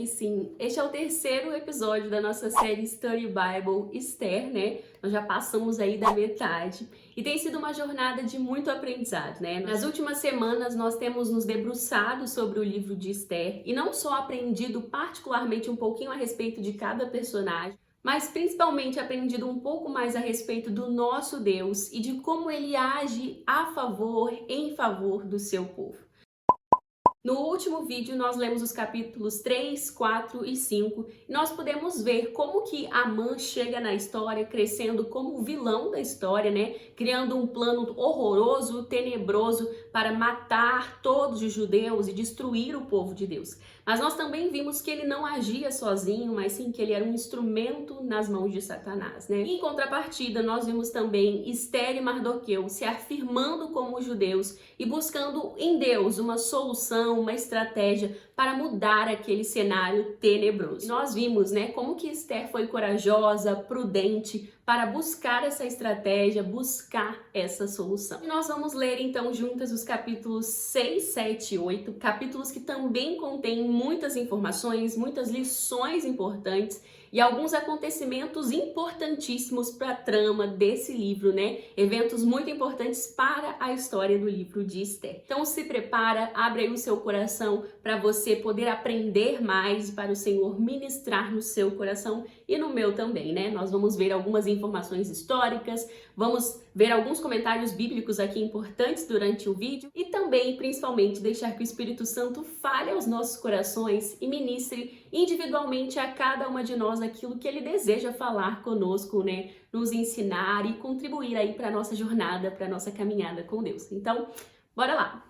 que sim. Este é o terceiro episódio da nossa série Study Bible Esther, né? Nós já passamos aí da metade e tem sido uma jornada de muito aprendizado, né? Nas últimas semanas nós temos nos debruçado sobre o livro de Esther e não só aprendido particularmente um pouquinho a respeito de cada personagem, mas principalmente aprendido um pouco mais a respeito do nosso Deus e de como ele age a favor, em favor do seu povo. No último vídeo, nós lemos os capítulos 3, 4 e 5 e nós podemos ver como que Amã chega na história crescendo como vilão da história, né? Criando um plano horroroso, tenebroso para matar todos os judeus e destruir o povo de Deus. Mas nós também vimos que ele não agia sozinho, mas sim que ele era um instrumento nas mãos de Satanás, né? E, em contrapartida, nós vimos também Esther e Mardoqueu se afirmando como judeus e buscando em Deus uma solução, uma estratégia para mudar aquele cenário tenebroso. E nós vimos, né, como que Esther foi corajosa, prudente para buscar essa estratégia, buscar essa solução. E nós vamos ler então juntas os capítulos 6, 7 e 8, capítulos que também contêm muitas informações, muitas lições importantes e alguns acontecimentos importantíssimos para a trama desse livro, né? Eventos muito importantes para a história do livro de Esther. Então se prepara, abre aí o seu coração para você poder aprender mais, para o Senhor ministrar no seu coração e no meu também, né? Nós vamos ver algumas informações históricas, vamos ver alguns comentários bíblicos aqui importantes durante o vídeo e também, principalmente, deixar que o Espírito Santo fale aos nossos corações e ministre individualmente a cada uma de nós aquilo que ele deseja falar conosco, né? Nos ensinar e contribuir aí para a nossa jornada, para a nossa caminhada com Deus. Então, bora lá!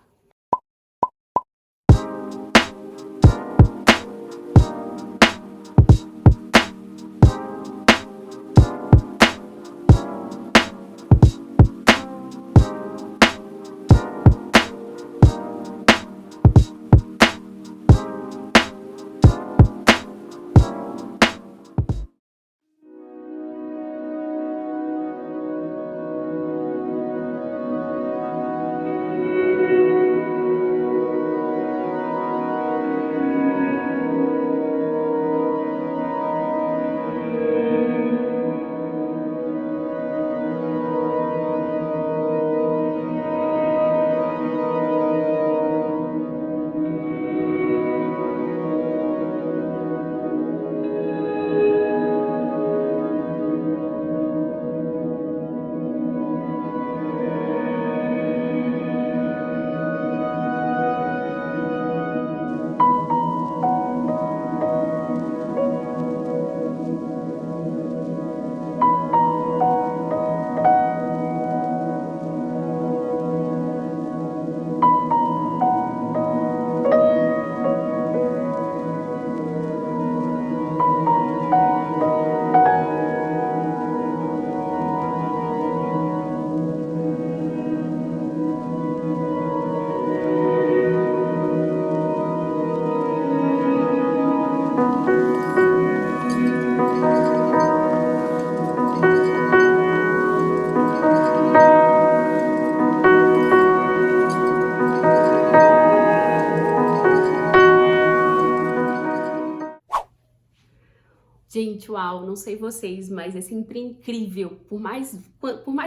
Gente, uau, não sei vocês, mas é sempre incrível, por mais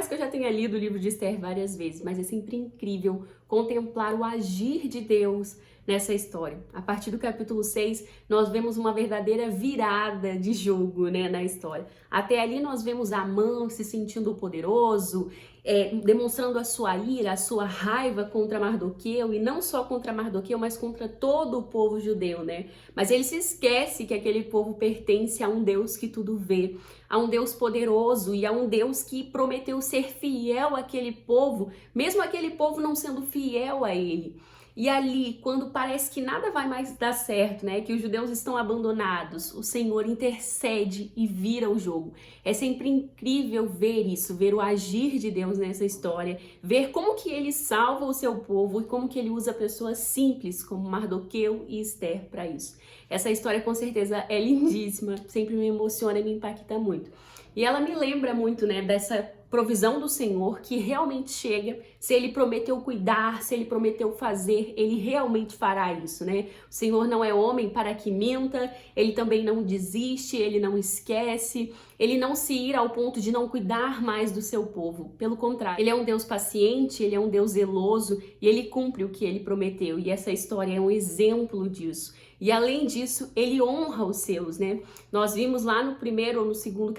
que eu já tenha lido o livro de Esther várias vezes, mas é sempre incrível contemplar o agir de Deus nessa história. A partir do capítulo 6, nós vemos uma verdadeira virada de jogo, né, na história. Até ali nós vemos Amã se sentindo poderoso, demonstrando a sua ira, a sua raiva contra Mardoqueu, e não só contra Mardoqueu, mas contra todo o povo judeu, né? Mas ele se esquece que aquele povo pertence a um Deus que tudo vê, a um Deus poderoso e a um Deus que prometeu ser fiel àquele povo, mesmo aquele povo não sendo fiel a ele. E ali, quando parece que nada vai mais dar certo, né, que os judeus estão abandonados, o Senhor intercede e vira o jogo. É sempre incrível ver isso, ver o agir de Deus nessa história, ver como que ele salva o seu povo e como que ele usa pessoas simples como Mardoqueu e Esther para isso. Essa história com certeza é lindíssima, sempre me emociona e me impacta muito. E ela me lembra muito, né, dessa provisão do Senhor que realmente chega. Se Ele prometeu cuidar, se Ele prometeu fazer, Ele realmente fará isso, né? O Senhor não é homem para que minta, Ele também não desiste, Ele não esquece, Ele não se ira ao ponto de não cuidar mais do seu povo. Pelo contrário, Ele é um Deus paciente, Ele é um Deus zeloso e Ele cumpre o que Ele prometeu. E essa história é um exemplo disso. E além disso, ele honra os seus, né? Nós vimos lá no primeiro ou no segundo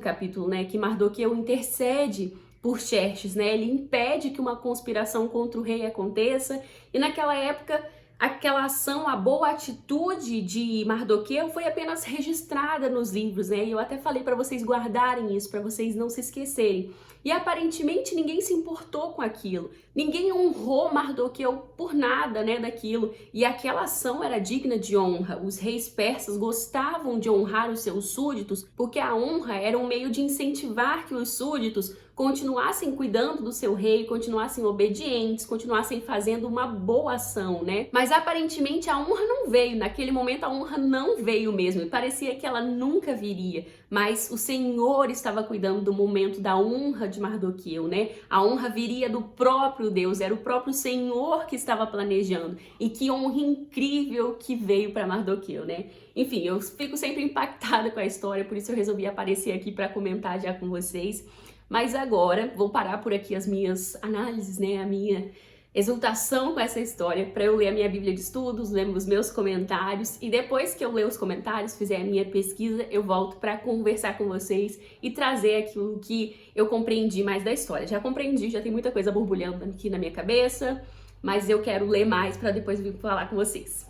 capítulo, né, que Mardoqueu intercede por Xerxes, né? Ele impede que uma conspiração contra o rei aconteça. E naquela época, aquela ação, a boa atitude de Mardoqueu foi apenas registrada nos livros, né? E eu até falei para vocês guardarem isso, para vocês não se esquecerem. E aparentemente ninguém se importou com aquilo. Ninguém honrou Mardoqueu por nada, né, daquilo. E aquela ação era digna de honra. Os reis persas gostavam de honrar os seus súditos, porque a honra era um meio de incentivar que os súditos continuassem cuidando do seu rei, continuassem obedientes, continuassem fazendo uma boa ação, né? Mas aparentemente a honra não veio. Naquele momento a honra não veio mesmo. E parecia que ela nunca viria. Mas o Senhor estava cuidando do momento da honra de Mardoqueu, né? A honra viria do próprio Deus, era o próprio Senhor que estava planejando. E que honra incrível que veio para Mardoqueu, né? Enfim, eu fico sempre impactada com a história, por isso eu resolvi aparecer aqui para comentar já com vocês. Mas agora vou parar por aqui as minhas análises, né? A minha exultação com essa história, para eu ler a minha Bíblia de Estudos, ler os meus comentários, e depois que eu ler os comentários, fizer a minha pesquisa, eu volto para conversar com vocês e trazer aquilo que eu compreendi mais da história. Já compreendi, já tem muita coisa borbulhando aqui na minha cabeça, mas eu quero ler mais para depois vir falar com vocês.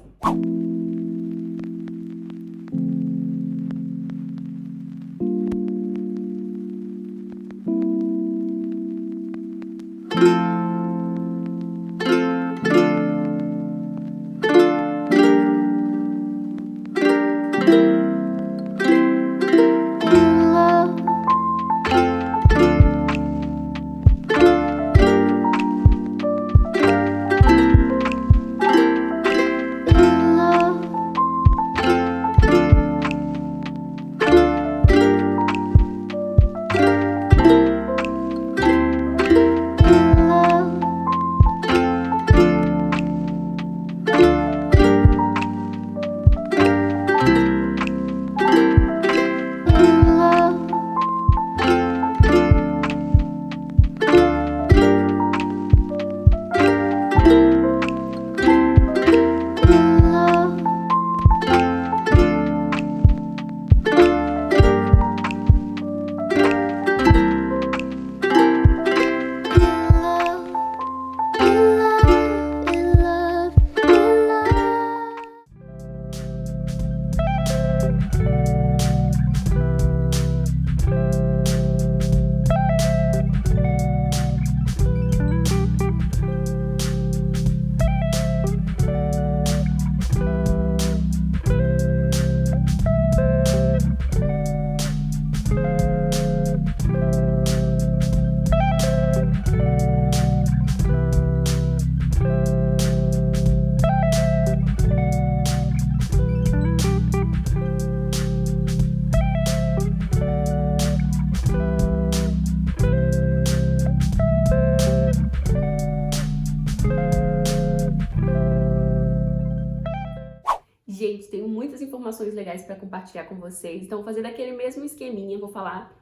Gente, tenho muitas informações legais para compartilhar com vocês, então vou fazer daquele mesmo esqueminha, vou falar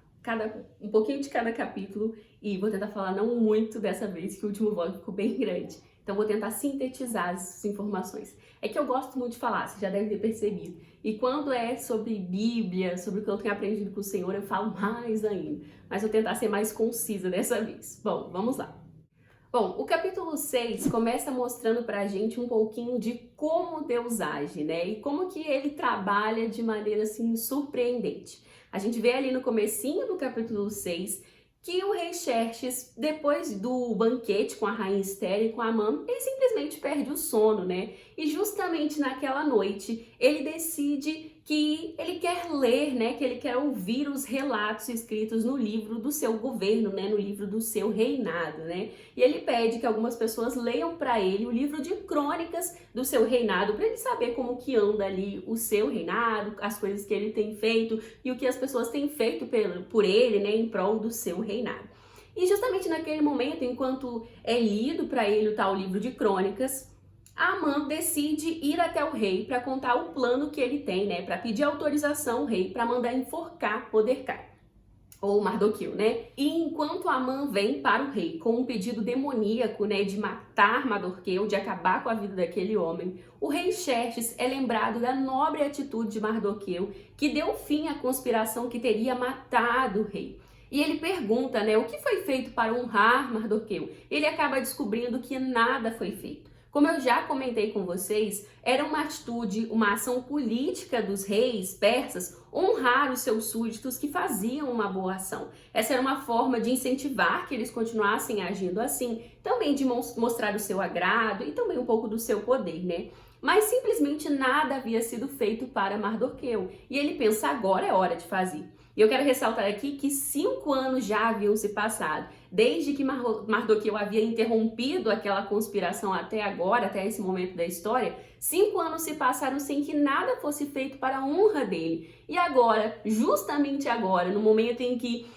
um pouquinho de cada capítulo e vou tentar falar não muito dessa vez, que o último vlog ficou bem grande. Então vou tentar sintetizar essas informações. É que eu gosto muito de falar, você já deve ter percebido. E quando é sobre Bíblia, sobre o que eu tenho aprendido com o Senhor, eu falo mais ainda. Mas vou tentar ser mais concisa dessa vez. Bom, vamos lá. Bom, o capítulo 6 começa mostrando pra gente um pouquinho de como Deus age, né? E como que ele trabalha de maneira, assim, surpreendente. A gente vê ali no comecinho do capítulo 6 que o rei Xerxes, depois do banquete com a rainha Esther e com Amã, ele simplesmente perde o sono, né? E justamente naquela noite, ele decide que ele quer ler, né, que ele quer ouvir os relatos escritos no livro do seu governo, né, no livro do seu reinado, né? E ele pede que algumas pessoas leiam para ele o livro de crônicas do seu reinado, para ele saber como que anda ali o seu reinado, as coisas que ele tem feito e o que as pessoas têm feito por ele, né, em prol do seu reinado. E justamente naquele momento, enquanto é lido para ele o tal livro de crônicas, Amã decide ir até o rei para contar o plano que ele tem, né, para pedir autorização ao rei para mandar enforcar Mordecai, ou Mardoqueu, né? E enquanto Amã vem para o rei com um pedido demoníaco, né, de matar Mardoqueu, de acabar com a vida daquele homem, o rei Xerxes é lembrado da nobre atitude de Mardoqueu, que deu fim à conspiração que teria matado o rei. E ele pergunta, né, o que foi feito para honrar Mardoqueu? Ele acaba descobrindo que nada foi feito. Como eu já comentei com vocês, era uma atitude, uma ação política dos reis persas honrar os seus súditos que faziam uma boa ação. Essa era uma forma de incentivar que eles continuassem agindo assim, também de mostrar o seu agrado e também um pouco do seu poder, né? Mas simplesmente nada havia sido feito para Mardoqueu. E ele pensa, agora é hora de fazer. E eu quero ressaltar aqui que 5 anos já haviam se passado, desde que Mardoqueu havia interrompido aquela conspiração até agora, até esse momento da história. 5 anos se passaram sem que nada fosse feito para a honra dele. E agora, justamente agora, no momento em que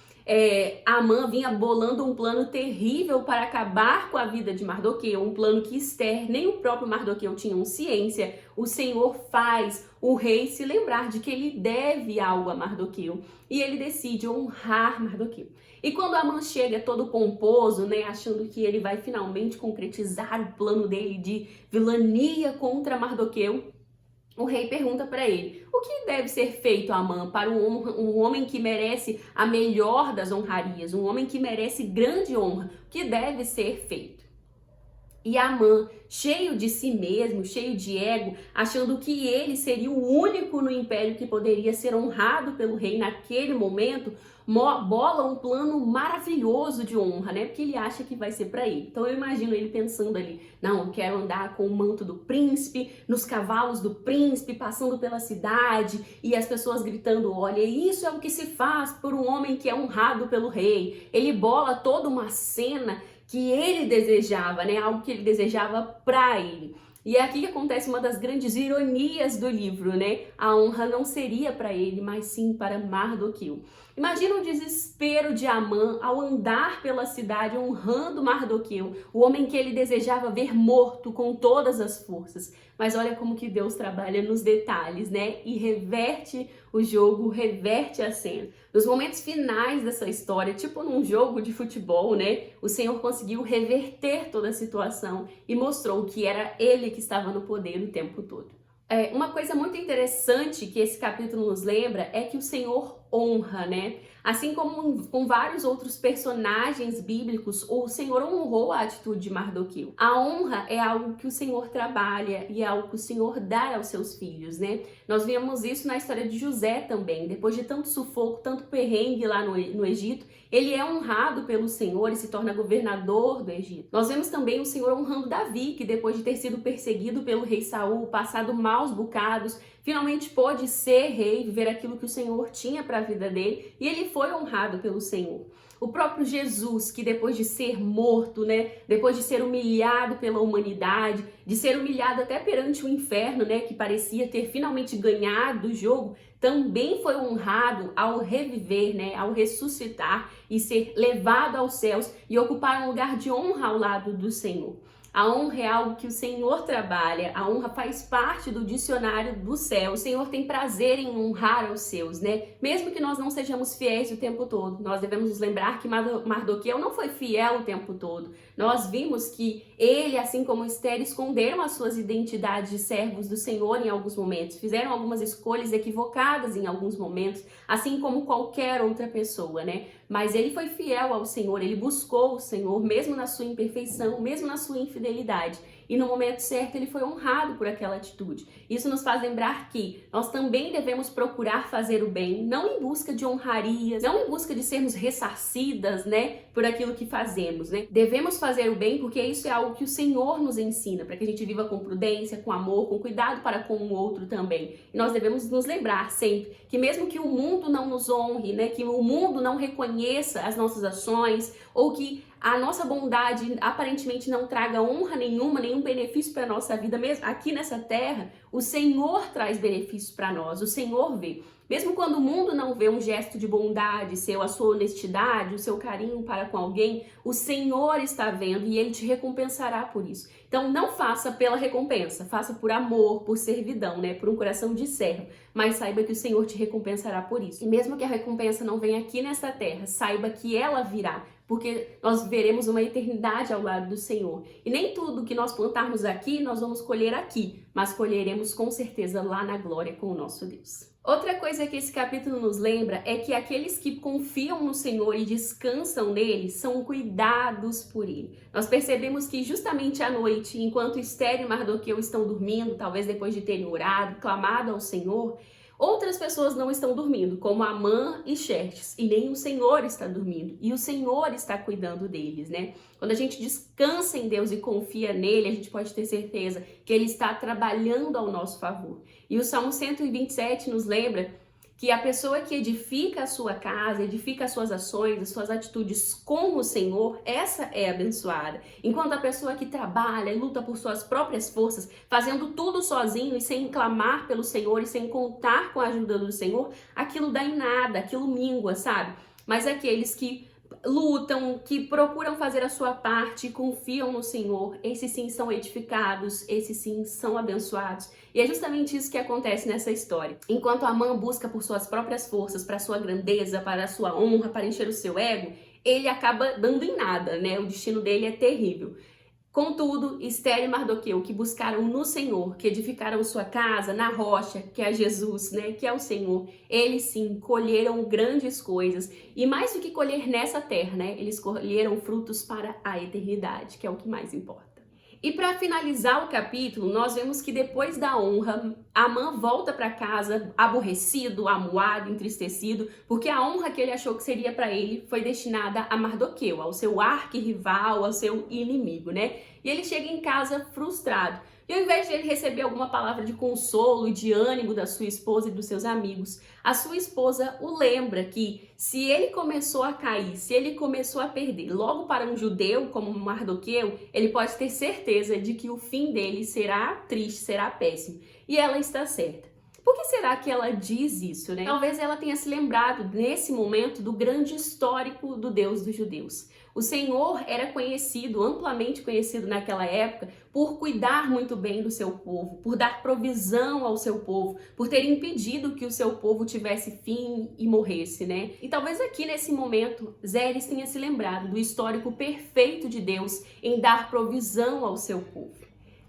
Amã vinha bolando um plano terrível para acabar com a vida de Mardoqueu, um plano que Esther, nem o próprio Mardoqueu tinham ciência, o Senhor faz o rei se lembrar de que ele deve algo a Mardoqueu e ele decide honrar Mardoqueu. E quando Amã chega todo pomposo, né, achando que ele vai finalmente concretizar o plano dele de vilania contra Mardoqueu, o rei pergunta para ele, o que deve ser feito, Amã, para um homem que merece a melhor das honrarias, um homem que merece grande honra, o que deve ser feito? E Amã, cheio de si mesmo, cheio de ego, achando que ele seria o único no império que poderia ser honrado pelo rei naquele momento, bola um plano maravilhoso de honra, né? Porque ele acha que vai ser para ele. Então eu imagino ele pensando ali, não, eu quero andar com o manto do príncipe, nos cavalos do príncipe, passando pela cidade e as pessoas gritando, olha, isso é o que se faz por um homem que é honrado pelo rei. Ele bola toda uma cena que ele desejava, né? Algo que ele desejava para ele. E é aqui que acontece uma das grandes ironias do livro, né? A honra não seria para ele, mas sim para Mardoqueu. Imagina o desespero de Amã ao andar pela cidade honrando Mardoqueu, o homem que ele desejava ver morto com todas as forças. Mas olha como que Deus trabalha nos detalhes, né? E reverte o jogo, reverte a cena. Nos momentos finais dessa história, tipo num jogo de futebol, né? O Senhor conseguiu reverter toda a situação e mostrou que era ele que estava no poder o tempo todo. Uma coisa muito interessante que esse capítulo nos lembra é que o Senhor honra, né? Assim como com vários outros personagens bíblicos, o Senhor honrou a atitude de Mardoqueu. A honra é algo que o Senhor trabalha e é algo que o Senhor dá aos seus filhos, né? Nós vemos isso na história de José também. Depois de tanto sufoco, tanto perrengue lá no Egito, ele é honrado pelo Senhor e se torna governador do Egito. Nós vemos também o Senhor honrando Davi, que depois de ter sido perseguido pelo rei Saul, passado maus bocados, finalmente pôde ser rei, viver aquilo que o Senhor tinha para a vida dele, e ele foi honrado pelo Senhor. O próprio Jesus, que depois de ser morto, né, depois de ser humilhado pela humanidade, de ser humilhado até perante o inferno, né, que parecia ter finalmente ganhado o jogo, também foi honrado ao reviver, né, ao ressuscitar e ser levado aos céus e ocupar um lugar de honra ao lado do Senhor. A honra é algo que o Senhor trabalha, a honra faz parte do dicionário do céu. O Senhor tem prazer em honrar os seus, né? Mesmo que nós não sejamos fiéis o tempo todo, nós devemos nos lembrar que Mardoqueu não foi fiel o tempo todo. Nós vimos que ele, assim como Esther, esconderam as suas identidades de servos do Senhor em alguns momentos, fizeram algumas escolhas equivocadas em alguns momentos, assim como qualquer outra pessoa, né? Mas ele foi fiel ao Senhor, ele buscou o Senhor, mesmo na sua imperfeição, mesmo na sua infidelidade. e no momento certo ele foi honrado por aquela atitude. Isso nos faz lembrar que nós também devemos procurar fazer o bem, não em busca de honrarias, não em busca de sermos ressarcidas, né, por aquilo que fazemos, né? Devemos fazer o bem porque isso é algo que o Senhor nos ensina, para que a gente viva com prudência, com amor, com cuidado para com o outro também. E nós devemos nos lembrar sempre que mesmo que o mundo não nos honre, né, que o mundo não reconheça as nossas ações, ou que a nossa bondade aparentemente não traga honra nenhuma, nenhum benefício para a nossa vida, mesmo aqui nessa terra, o Senhor traz benefícios para nós, o Senhor vê. Mesmo quando o mundo não vê um gesto de bondade seu, a sua honestidade, o seu carinho para com alguém, o Senhor está vendo e Ele te recompensará por isso. Então não faça pela recompensa, faça por amor, por servidão, né? Por um coração de servo. Mas saiba que o Senhor te recompensará por isso. E mesmo que a recompensa não venha aqui nesta terra, saiba que ela virá, porque nós veremos uma eternidade ao lado do Senhor. E nem tudo que nós plantarmos aqui, nós vamos colher aqui, mas colheremos com certeza lá na glória com o nosso Deus. Outra coisa que esse capítulo nos lembra é que aqueles que confiam no Senhor e descansam nele são cuidados por ele. Nós percebemos que justamente à noite, enquanto Esther e Mardoqueu estão dormindo, talvez depois de terem orado, clamado ao Senhor, outras pessoas não estão dormindo, como Amã e Xerxes, e nem o Senhor está dormindo, e o Senhor está cuidando deles, né? Quando a gente descansa em Deus e confia nele, a gente pode ter certeza que ele está trabalhando ao nosso favor. E o Salmo 127 nos lembra que a pessoa que edifica a sua casa, edifica as suas ações, as suas atitudes com o Senhor, essa é abençoada. Enquanto a pessoa que trabalha e luta por suas próprias forças, fazendo tudo sozinho e sem clamar pelo Senhor e sem contar com a ajuda do Senhor, aquilo dá em nada, aquilo mingua, sabe? Mas aqueles que lutam, que procuram fazer a sua parte, confiam no Senhor, esses sim são edificados, esses sim são abençoados. E é justamente isso que acontece nessa história. Enquanto Amã busca por suas próprias forças, para sua grandeza, para a sua honra, para encher o seu ego, ele acaba dando em nada, né? O destino dele é terrível. Contudo, Esther e Mardoqueu, que buscaram no Senhor, que edificaram sua casa na rocha, que é Jesus, né, que é o Senhor, eles sim colheram grandes coisas. E mais do que colher nessa terra, né, eles colheram frutos para a eternidade, que é o que mais importa. E para finalizar o capítulo, nós vemos que depois da honra, Amã volta para casa aborrecido, amuado, entristecido, porque a honra que ele achou que seria para ele foi destinada a Mardoqueu, ao seu arquirrival, ao seu inimigo, né? E ele chega em casa frustrado. E ao invés de ele receber alguma palavra de consolo e de ânimo da sua esposa e dos seus amigos, a sua esposa o lembra que se ele começou a cair, se ele começou a perder logo para um judeu como Mardoqueu, ele pode ter certeza de que o fim dele será triste, será péssimo. E ela está certa. Por que será que ela diz isso, né? Talvez ela tenha se lembrado nesse momento do grande histórico do Deus dos judeus. O Senhor era conhecido, amplamente conhecido naquela época, por cuidar muito bem do seu povo, por dar provisão ao seu povo, por ter impedido que o seu povo tivesse fim e morresse, né? E talvez aqui nesse momento, Zeres tenha se lembrado do histórico perfeito de Deus em dar provisão ao seu povo.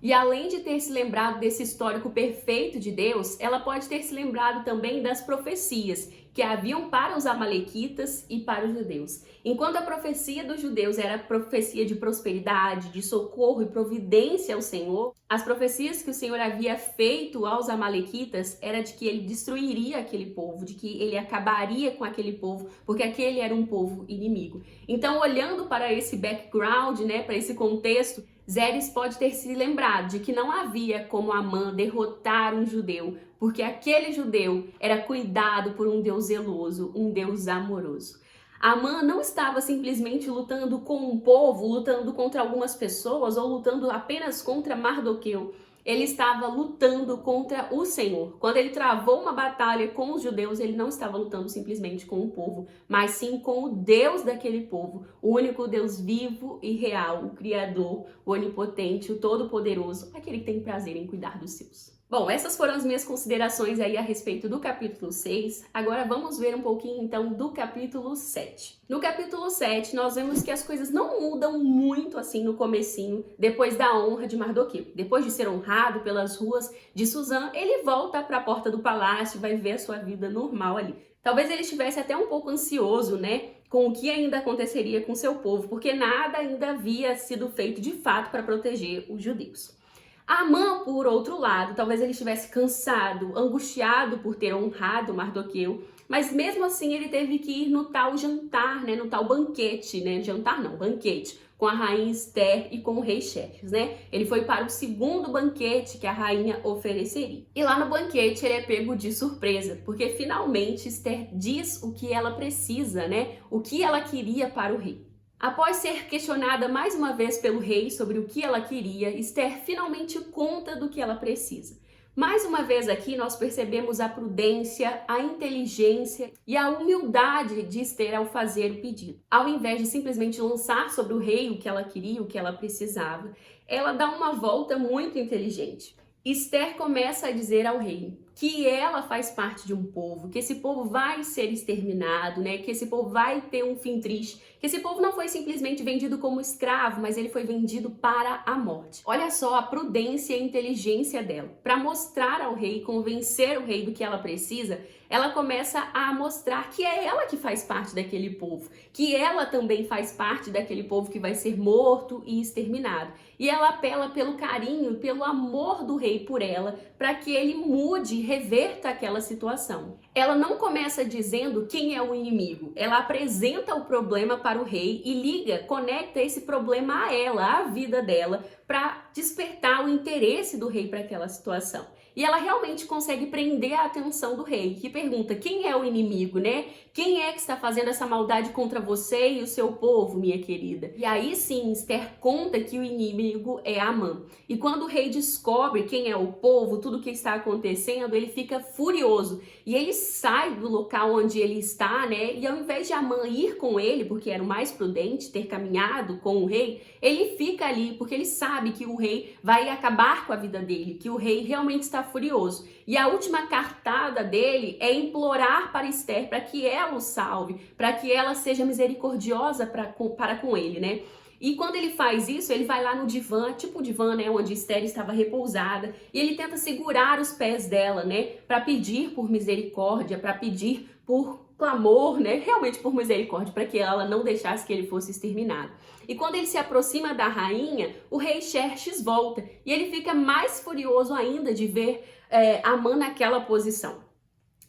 E além de ter se lembrado desse histórico perfeito de Deus, ela pode ter se lembrado também das profecias que haviam para os amalequitas e para os judeus. Enquanto a profecia dos judeus era profecia de prosperidade, de socorro e providência ao Senhor, as profecias que o Senhor havia feito aos amalequitas era de que ele destruiria aquele povo, de que ele acabaria com aquele povo, porque aquele era um povo inimigo. Então, olhando para esse background, né, para esse contexto, Zeres pode ter se lembrado de que não havia como Amã derrotar um judeu, porque aquele judeu era cuidado por um Deus zeloso, um Deus amoroso. Amã não estava simplesmente lutando com um povo, lutando contra algumas pessoas ou lutando apenas contra Mardoqueu. Ele estava lutando contra o Senhor. Quando ele travou uma batalha com os judeus, ele não estava lutando simplesmente com o povo, mas sim com o Deus daquele povo, o único Deus vivo e real, o Criador, o Onipotente, o Todo-Poderoso, aquele que tem prazer em cuidar dos seus. Bom, essas foram as minhas considerações aí a respeito do capítulo 6. Agora vamos ver um pouquinho então do capítulo 7. No capítulo 7, nós vemos que as coisas não mudam muito assim no comecinho, depois da honra de Mardoqueu. Depois de ser honrado pelas ruas de Suzã, ele volta para a porta do palácio e vai ver a sua vida normal ali. Talvez ele estivesse até um pouco ansioso, né, com o que ainda aconteceria com seu povo, porque nada ainda havia sido feito de fato para proteger os judeus. Amã, por outro lado, talvez ele estivesse cansado, angustiado por ter honrado Mardoqueu, mas mesmo assim ele teve que ir no tal jantar, né, no tal banquete, né, jantar não, banquete, com a rainha Ester e com o rei Xerxes, né? Ele foi para o segundo banquete que a rainha ofereceria. E lá no banquete ele é pego de surpresa, porque finalmente Ester diz o que ela precisa, né? O que ela queria para o rei. Após ser questionada mais uma vez pelo rei sobre o que ela queria, Ester finalmente conta do que ela precisa. Mais uma vez aqui nós percebemos a prudência, a inteligência e a humildade de Ester ao fazer o pedido. Ao invés de simplesmente lançar sobre o rei o que ela queria, o que ela precisava, ela dá uma volta muito inteligente. Ester começa a dizer ao rei que ela faz parte de um povo, que esse povo vai ser exterminado, né? Que esse povo vai ter um fim triste, que esse povo não foi simplesmente vendido como escravo, mas ele foi vendido para a morte. Olha só a prudência e a inteligência dela. Para mostrar ao rei, convencer o rei do que ela precisa, ela começa a mostrar que é ela que faz parte daquele povo, que ela também faz parte daquele povo que vai ser morto e exterminado. E ela apela pelo carinho, pelo amor do rei por ela, para que ele mude e reverta aquela situação. Ela não começa dizendo quem é o inimigo, ela apresenta o problema para o rei e liga, conecta esse problema a ela, à vida dela, para despertar o interesse do rei para aquela situação. E ela realmente consegue prender a atenção do rei, que pergunta quem é o inimigo, né? Quem é que está fazendo essa maldade contra você e o seu povo, minha querida? E aí sim, Ester conta que o inimigo é Amã. E quando o rei descobre quem é o povo, tudo o que está acontecendo, ele fica furioso. E ele sai do local onde ele está, né? E ao invés de Amã ir com ele, porque era o mais prudente, ter caminhado com o rei, ele fica ali, porque ele sabe que o rei vai acabar com a vida dele, que o rei realmente está furioso. E a última cartada dele é implorar para Ester para que ela o salve, para que ela seja misericordiosa para com ele, né? E quando ele faz isso, ele vai lá no divã, tipo o divã, né, onde Ester estava repousada, e ele tenta segurar os pés dela, né, para pedir por misericórdia, para pedir por clamor, né, realmente por misericórdia, para que ela não deixasse que ele fosse exterminado. E quando ele se aproxima da rainha, o rei Xerxes volta, e ele fica mais furioso ainda de ver Amã naquela posição.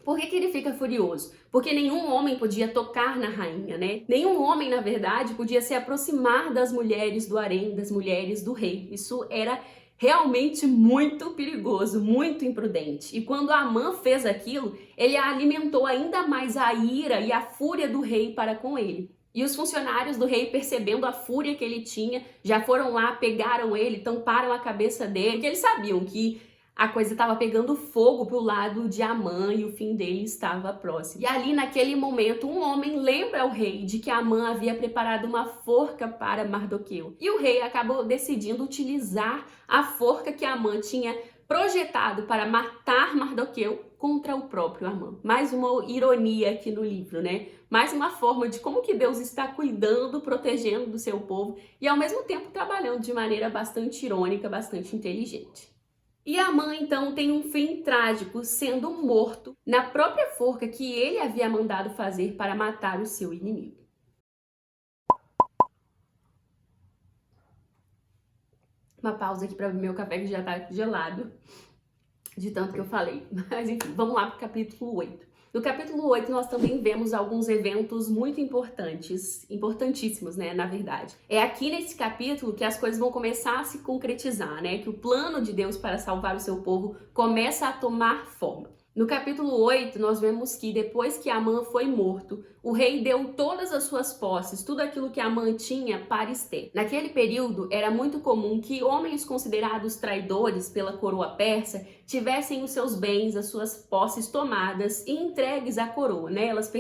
Por que ele fica furioso? Porque nenhum homem podia tocar na rainha, né? Nenhum homem, na verdade, podia se aproximar das mulheres do harém, das mulheres do rei. Isso era realmente muito perigoso, muito imprudente. E quando Amã fez aquilo, ele alimentou ainda mais a ira e a fúria do rei para com ele. E os funcionários do rei, percebendo a fúria que ele tinha, já foram lá, pegaram ele, tamparam a cabeça dele, porque eles sabiam que a coisa estava pegando fogo pro lado de Amã e o fim dele estava próximo. E ali, naquele momento, um homem lembra ao rei de que Amã havia preparado uma forca para Mardoqueu. E o rei acabou decidindo utilizar a forca que Amã tinha projetado para matar Mardoqueu contra o próprio Amã. Mais uma ironia aqui no livro, né? Mais uma forma de como que Deus está cuidando, protegendo do seu povo e ao mesmo tempo trabalhando de maneira bastante irônica, bastante inteligente. E Amã, então, tem um fim trágico, sendo morto na própria forca que ele havia mandado fazer para matar o seu inimigo. Uma pausa aqui para beber meu café que já está gelado, de tanto que eu falei. Mas enfim, vamos lá para o capítulo 8. No capítulo 8, nós também vemos alguns eventos muito importantes, importantíssimos, né, na verdade. É aqui nesse capítulo que as coisas vão começar a se concretizar, né, que o plano de Deus para salvar o seu povo começa a tomar forma. No capítulo 8, nós vemos que depois que Amã foi morto, o rei deu todas as suas posses, tudo aquilo que Amã tinha para Ester. Naquele período, era muito comum que homens considerados traidores pela coroa persa tivessem os seus bens, as suas posses tomadas e entregues à coroa, né? Elas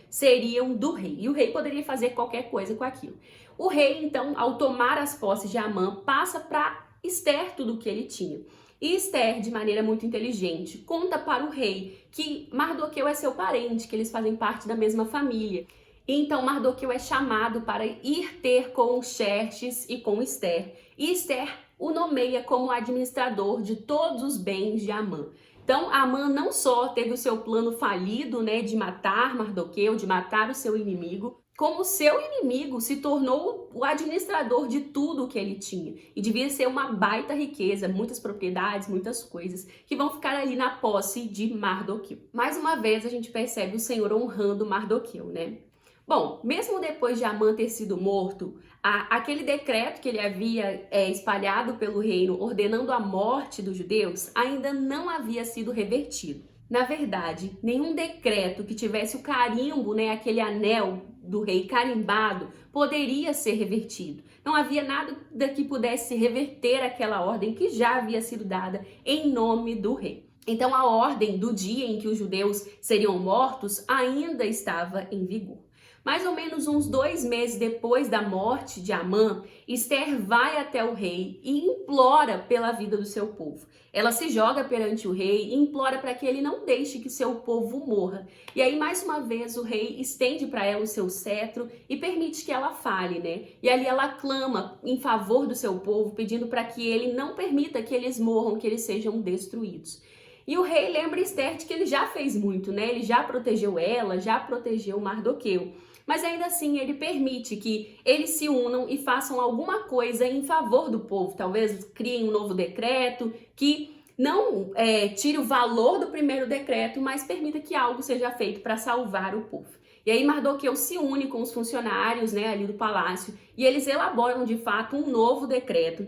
seriam do rei, e o rei poderia fazer qualquer coisa com aquilo. O rei, então, ao tomar as posses de Amã, passa para Ester tudo o que ele tinha. E Ester, de maneira muito inteligente, conta para o rei que Mardoqueu é seu parente, que eles fazem parte da mesma família. Então Mardoqueu é chamado para ir ter com Xerxes e com Ester. E Ester o nomeia como administrador de todos os bens de Amã. Então, Amã não só teve o seu plano falido, né, de matar Mardoqueu, de matar o seu inimigo, como o seu inimigo se tornou o administrador de tudo o que ele tinha. E devia ser uma baita riqueza, muitas propriedades, muitas coisas que vão ficar ali na posse de Mardoqueu. Mais uma vez a gente percebe o Senhor honrando Mardoqueu, né? Bom, mesmo depois de Amã ter sido morto, aquele decreto que ele havia espalhado pelo reino ordenando a morte dos judeus ainda não havia sido revertido. Na verdade, nenhum decreto que tivesse o carimbo, né, aquele anel do rei carimbado, poderia ser revertido. Não havia nada que pudesse reverter aquela ordem que já havia sido dada em nome do rei. Então a ordem do dia em que os judeus seriam mortos ainda estava em vigor. Mais ou menos uns 2 meses depois da morte de Amã, Esther vai até o rei e implora pela vida do seu povo. Ela se joga perante o rei e implora para que ele não deixe que seu povo morra. E aí, mais uma vez, o rei estende para ela o seu cetro e permite que ela fale, né? E ali ela clama em favor do seu povo, pedindo para que ele não permita que eles morram, que eles sejam destruídos. E o rei lembra Esther de que ele já fez muito, né? Ele já protegeu ela, já protegeu Mardoqueu. Mas ainda assim ele permite que eles se unam e façam alguma coisa em favor do povo. Talvez criem um novo decreto que não tire o valor do primeiro decreto, mas permita que algo seja feito para salvar o povo. E aí Mardoqueu se une com os funcionários, né, ali do palácio, e eles elaboram de fato um novo decreto.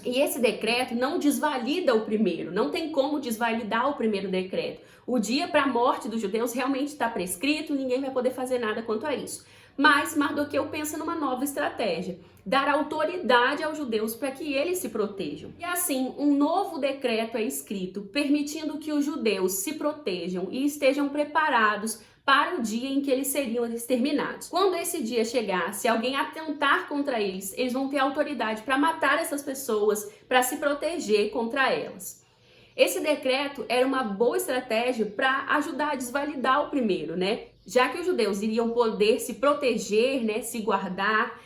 E esse decreto não desvalida o primeiro, não tem como desvalidar o primeiro decreto. O dia para a morte dos judeus realmente está prescrito, ninguém vai poder fazer nada quanto a isso. Mas Mardoqueu pensa numa nova estratégia, dar autoridade aos judeus para que eles se protejam. E assim, um novo decreto é escrito, permitindo que os judeus se protejam e estejam preparados para o dia em que eles seriam exterminados. Quando esse dia chegar, se alguém atentar contra eles, eles vão ter autoridade para matar essas pessoas, para se proteger contra elas. Esse decreto era uma boa estratégia para ajudar a desvalidar o primeiro, né? Já que os judeus iriam poder se proteger, né, se guardar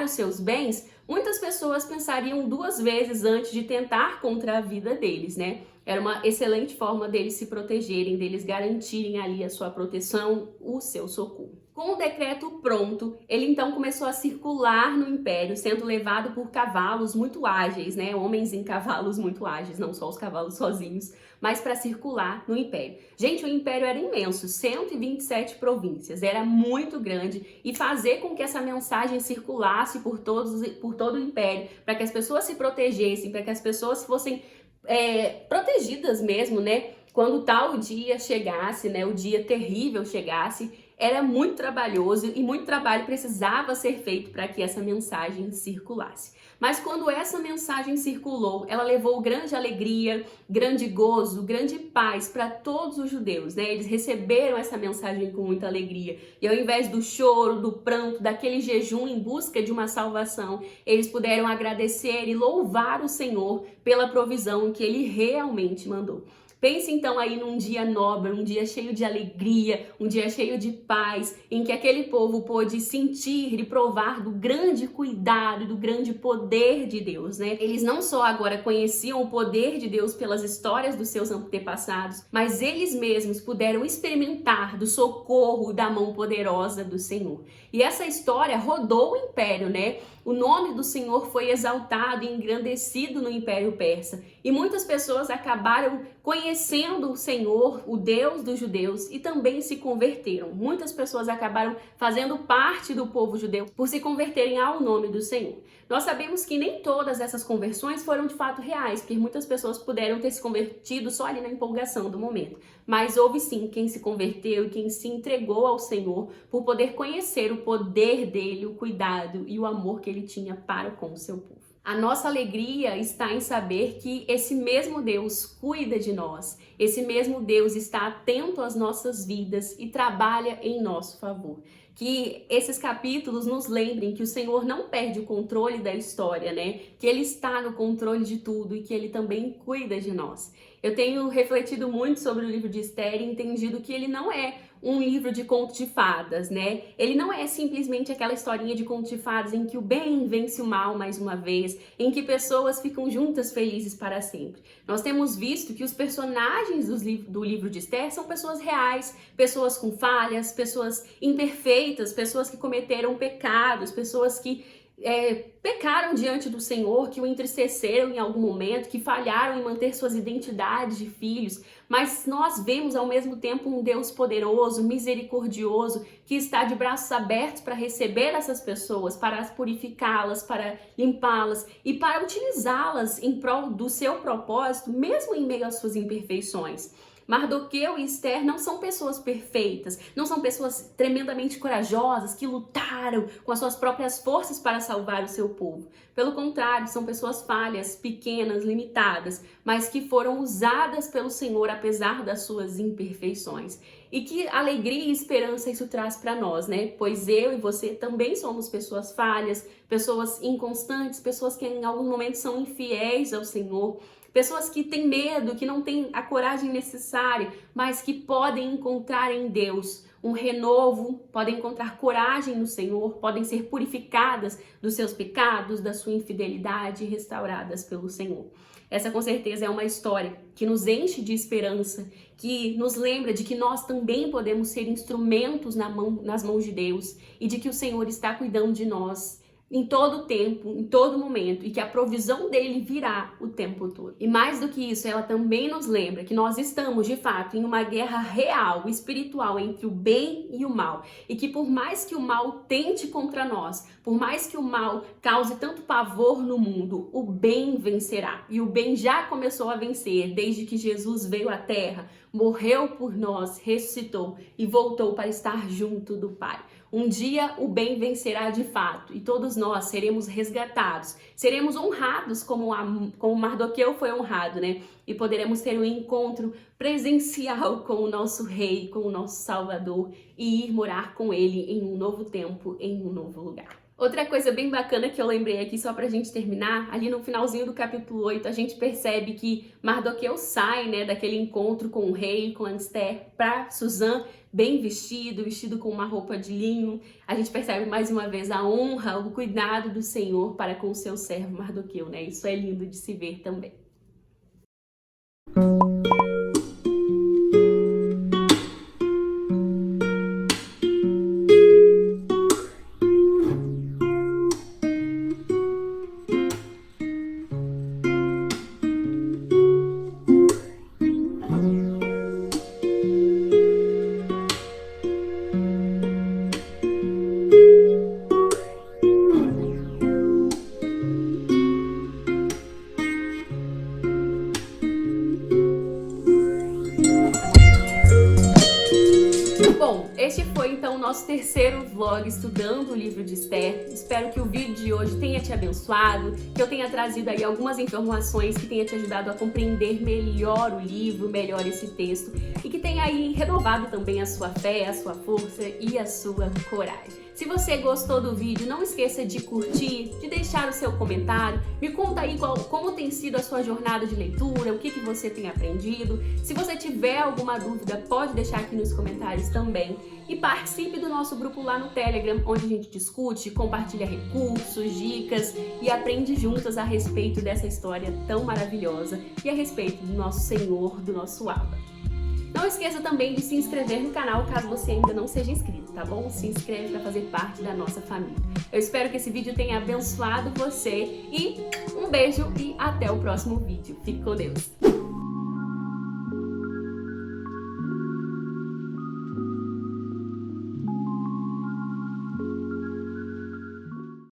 os seus bens, muitas pessoas pensariam 2 vezes antes de tentar contra a vida deles, né? Era uma excelente forma deles se protegerem, deles garantirem ali a sua proteção, o seu socorro. Com o decreto pronto, ele então começou a circular no império, sendo levado por cavalos muito ágeis, né? Homens em cavalos muito ágeis, não só os cavalos sozinhos, mas para circular no império. Gente, o império era imenso, 127 províncias, era muito grande, e fazer com que essa mensagem circulasse por todo o império, para que as pessoas se protegessem, para que as pessoas fossem protegidas mesmo, né? Quando tal dia chegasse, né? O dia terrível chegasse, era muito trabalhoso e muito trabalho precisava ser feito para que essa mensagem circulasse. Mas quando essa mensagem circulou, ela levou grande alegria, grande gozo, grande paz para todos os judeus, né? Eles receberam essa mensagem com muita alegria. E ao invés do choro, do pranto, daquele jejum em busca de uma salvação, eles puderam agradecer e louvar o Senhor pela provisão que Ele realmente mandou. Pense então aí num dia nobre, um dia cheio de alegria, um dia cheio de paz, em que aquele povo pôde sentir e provar do grande cuidado, do grande poder de Deus, né? Eles não só agora conheciam o poder de Deus pelas histórias dos seus antepassados, mas eles mesmos puderam experimentar do socorro da mão poderosa do Senhor. E essa história rodou o império, né? O nome do Senhor foi exaltado e engrandecido no Império Persa. E muitas pessoas acabaram conhecendo o Senhor, o Deus dos judeus, e também se converteram. Muitas pessoas acabaram fazendo parte do povo judeu por se converterem ao nome do Senhor. Nós sabemos que nem todas essas conversões foram de fato reais, porque muitas pessoas puderam ter se convertido só ali na empolgação do momento. Mas houve sim quem se converteu e quem se entregou ao Senhor por poder conhecer o poder dele, o cuidado e o amor que ele tinha para com o seu povo. A nossa alegria está em saber que esse mesmo Deus cuida de nós, esse mesmo Deus está atento às nossas vidas e trabalha em nosso favor. Que esses capítulos nos lembrem que o Senhor não perde o controle da história, né? Que Ele está no controle de tudo e que Ele também cuida de nós. Eu tenho refletido muito sobre o livro de Esther e entendido que ele não é um livro de contos de fadas, né? Ele não é simplesmente aquela historinha de contos de fadas em que o bem vence o mal mais uma vez, em que pessoas ficam juntas felizes para sempre. Nós temos visto que os personagens do livro de Esther são pessoas reais, pessoas com falhas, pessoas imperfeitas, pessoas que cometeram pecados, pessoas que pecaram diante do Senhor, que o entristeceram em algum momento, que falharam em manter suas identidades de filhos, mas nós vemos ao mesmo tempo um Deus poderoso, misericordioso, que está de braços abertos para receber essas pessoas, para purificá-las, para limpá-las e para utilizá-las em prol do seu propósito, mesmo em meio às suas imperfeições. Mardoqueu e Esther não são pessoas perfeitas, não são pessoas tremendamente corajosas que lutaram com as suas próprias forças para salvar o seu povo. Pelo contrário, são pessoas falhas, pequenas, limitadas, mas que foram usadas pelo Senhor apesar das suas imperfeições. E que alegria e esperança isso traz para nós, né? Pois eu e você também somos pessoas falhas, pessoas inconstantes, pessoas que em alguns momentos são infiéis ao Senhor. Pessoas que têm medo, que não têm a coragem necessária, mas que podem encontrar em Deus um renovo, podem encontrar coragem no Senhor, podem ser purificadas dos seus pecados, da sua infidelidade e restauradas pelo Senhor. Essa com certeza é uma história que nos enche de esperança, que nos lembra de que nós também podemos ser instrumentos nas mãos de Deus e de que o Senhor está cuidando de nós em todo tempo, em todo momento, e que a provisão dele virá o tempo todo. E mais do que isso, ela também nos lembra que nós estamos, de fato, em uma guerra real, espiritual, entre o bem e o mal, e que por mais que o mal tente contra nós, por mais que o mal cause tanto pavor no mundo, o bem vencerá. E o bem já começou a vencer desde que Jesus veio à Terra, morreu por nós, ressuscitou e voltou para estar junto do Pai. Um dia o bem vencerá de fato e todos nós seremos resgatados, seremos honrados como Mardoqueu foi honrado, né? E poderemos ter um encontro presencial com o nosso Rei, com o nosso Salvador e ir morar com ele em um novo tempo, em um novo lugar. Outra coisa bem bacana que eu lembrei aqui, só pra gente terminar, ali no finalzinho do capítulo 8, a gente percebe que Mardoqueu sai, né, daquele encontro com o rei, com Esther, pra Suzã, bem vestido com uma roupa de linho. A gente percebe mais uma vez a honra, o cuidado do Senhor para com o seu servo Mardoqueu, né? Isso é lindo de se ver também. Bom, este foi então o nosso terceiro vlog estudando o livro de Esther. Espero que o vídeo de hoje tenha te abençoado, que eu tenha trazido aí algumas informações que tenha te ajudado a compreender melhor o livro, melhor esse texto e que tenha aí renovado também a sua fé, a sua força e a sua coragem. Se você gostou do vídeo, não esqueça de curtir, de deixar o seu comentário, me conta aí como tem sido a sua jornada de leitura, o que você tem aprendido. Se você tiver alguma dúvida, pode deixar aqui nos comentários também. E participe do nosso grupo lá no Telegram, onde a gente discute, compartilha recursos, dicas e aprende juntas a respeito dessa história tão maravilhosa e a respeito do nosso Senhor, do nosso Abba. Não esqueça também de se inscrever no canal caso você ainda não seja inscrito, tá bom? Se inscreve para fazer parte da nossa família. Eu espero que esse vídeo tenha abençoado você e um beijo e até o próximo vídeo. Fique com Deus!